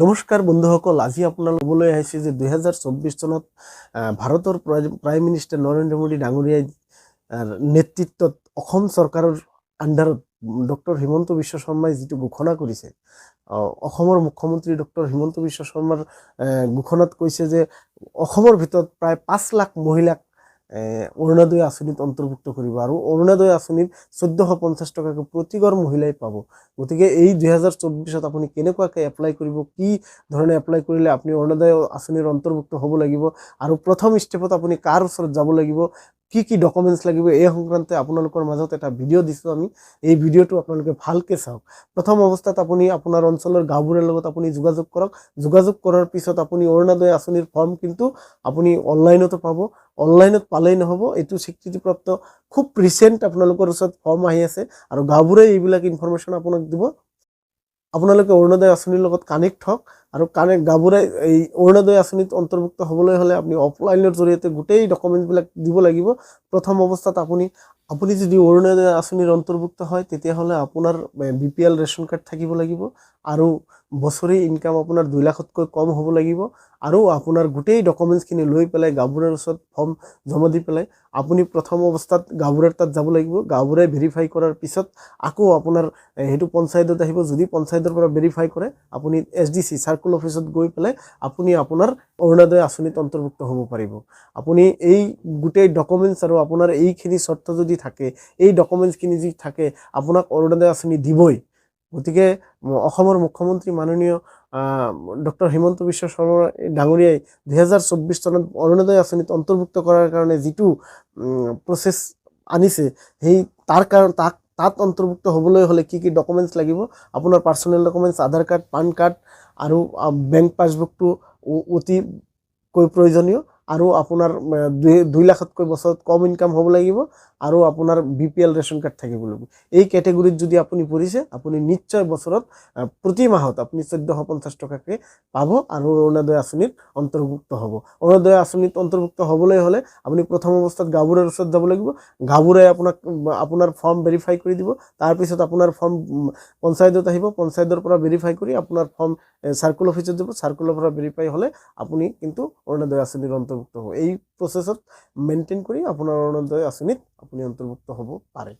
নমস্কাৰ বন্ধুসকল, আজি আপোনালোক ক'বলৈ আহিছে যে 2024 চনত ভাৰতৰ প্ৰাইম মিনিষ্টাৰ নৰেন্দ্ৰ মোদী ডাঙৰীয়াৰ নেতৃত্বত অসম চৰকাৰৰ আণ্ডাৰত ডক্টৰ হিমন্ত বিশ্ব শৰ্মাই যিটো ঘোষণা কৰিছে, অসমৰ মুখ্যমন্ত্ৰী ডক্টৰ হিমন্ত বিশ্ব শৰ্মাৰ ঘোষণাত কৈছে যে অসমৰ ভিতৰত প্ৰায় 5 লাখ মহিলাক অৰুণোদয় আঁচনিত অন্তৰ্ভুক্ত কৰিব আৰু অৰুণোদয় আঁচনিত 1450 টকাকৈ প্ৰতিগড় মহিলাই পাব। গতিকে এই 2024ত আপুনি কেনেকুৱাকৈ এপ্লাই কৰিব, কি ধৰণে এপ্লাই কৰিলে আপুনি অৰুণোদয় আঁচনিৰ অন্তৰ্ভুক্ত হ'ব লাগিব আৰু প্ৰথম ষ্টেপত আপুনি কাৰ ওচৰত যাব লাগিব, কি কি ডকুমেণ্টছ লাগিব, এই সংক্ৰান্তে আপোনালোকৰ মাজত এটা ভিডিঅ' দিছোঁ আমি। এই ভিডিঅ'টো আপোনালোকে ভালকৈ চাওক। প্ৰথম অৱস্থাত আপুনি আপোনাৰ অঞ্চলৰ গাঁওবোৰৰ লগত আপুনি যোগাযোগ কৰক। যোগাযোগ কৰাৰ পিছত আপুনি অৰুণোদয় আঁচনিৰ ফৰ্ম কিন্তু আপুনি অনলাইনতো পাব। অনলাইনত পালেই নহ'ব, এইটো স্বীকৃতিপ্ৰাপ্ত খুব ৰিচেণ্ট আপোনালোকৰ ওচৰত ফৰ্ম আহি আছে আৰু গাঁওবোৰে এইবিলাক ইনফৰমেশ্যন আপোনাক দিব। আপোনালোকে অৰুণোদয় আঁচনিৰ লগত কানেক্ট হওক আৰু গাঁওবোৰে এই অৰুণোদয় আঁচনিত অন্তৰ্ভুক্ত হ'বলৈ হ'লে আপুনি অফলাইনৰ জৰিয়তে গোটেই ডকুমেণ্টবিলাক দিব লাগিব। প্ৰথম অৱস্থাত আপুনি যদি অৰুণোদয় আঁচনিৰ অন্তৰ্ভুক্ত হয় তেতিয়াহ'লে আপোনাৰ BPL ৰেচন কাৰ্ড থাকিব লাগিব আৰু বছৰি ইনকাম আপোনাৰ 2 লাখতকৈ কম হ'ব লাগিব আৰু আপোনাৰ গোটেই ডকুমেণ্টছখিনি লৈ পেলাই গাঁওবুঢ়াৰ ওচৰত ফৰ্ম জমা দি পেলাই আপুনি প্ৰথম অৱস্থাত গাঁওবুঢ়াৰ তাত যাব লাগিব। গাঁওবুঢ়াই ভেৰিফাই কৰাৰ পিছত আকৌ আপোনাৰ সেইটো পঞ্চায়তত আহিব। যদি পঞ্চায়তৰ পৰা ভেৰিফাই কৰে আপুনি SDC চাৰ্কুল অফিচত গৈ পেলাই আপুনি আপোনাৰ অৰুণোদয় আঁচনিত অন্তৰ্ভুক্ত হ'ব পাৰিব। আপুনি এই গোটেই ডকুমেণ্টছ আৰু আপোনাৰ এইখিনি চৰ্ত যদি থাকে, এই ডকুমেণ্টছখিনি যদি থাকে, আপোনাক অৰুণোদয় আঁচনি দিবই। গতিকে অসমৰ মুখ্যমন্ত্ৰী মাননীয় ডক্টৰ হিমন্ত বিশ্ব শৰ্মা ডাঙৰীয়াই 2024 চনত অৰুণোদয় আঁচনিত অন্তৰ্ভুক্ত কৰাৰ কাৰণে যিটো প্ৰচেছ আনিছে, সেই তাত অন্তৰ্ভুক্ত হ'বলৈ হ'লে কি কি ডকুমেণ্টছ লাগিব, আপোনাৰ পাৰ্চনেল ডকুমেণ্টছ, আধাৰ কাৰ্ড, পান কাৰ্ড আৰু বেংক পাছবুকটো অতিকৈ প্ৰয়োজনীয় আৰু আপোনাৰ 2 লাখতকৈ বছৰত কম ইনকাম হ'ব লাগিব আৰু আপোনাৰ BPL ৰেচন কাৰ্ড থাকিব লাগিব। এই কেটেগৰীত যদি আপুনি পৰিছে, আপুনি নিশ্চয় বছৰত প্ৰতি মাহত আপুনি 1450 টকাকৈ পাব আৰু অৰুণোদয় আঁচনিত অন্তৰ্ভুক্ত হ'ব। অৰুণোদয় আঁচনিত অন্তৰ্ভুক্ত হ'বলৈ হ'লে আপুনি প্ৰথম অৱস্থাত গাঁওবুঢ়াৰ ওচৰত যাব লাগিব। গাঁওবুঢ়াই আপোনাৰ ফৰ্ম ভেৰিফাই কৰি দিব। তাৰপিছত আপোনাৰ ফৰ্ম পঞ্চায়তত আহিব। পঞ্চায়তৰ পৰা ভেৰিফাই কৰি আপোনাৰ ফৰ্ম চাৰ্কুল অফিচত যাব। চাৰ্কুলৰ পৰা ভেৰিফাই হ'লে আপুনি কিন্তু অৰুণোদয় আঁচনিৰ অন্তৰ্ভুক্ত হ'ব। এই প্ৰচেছত মেইনটেইন কৰি আপোনাৰ অৰুণোদয় আঁচনিত আপুনি অন্তৰ্ভুক্ত হ'ব পাৰে।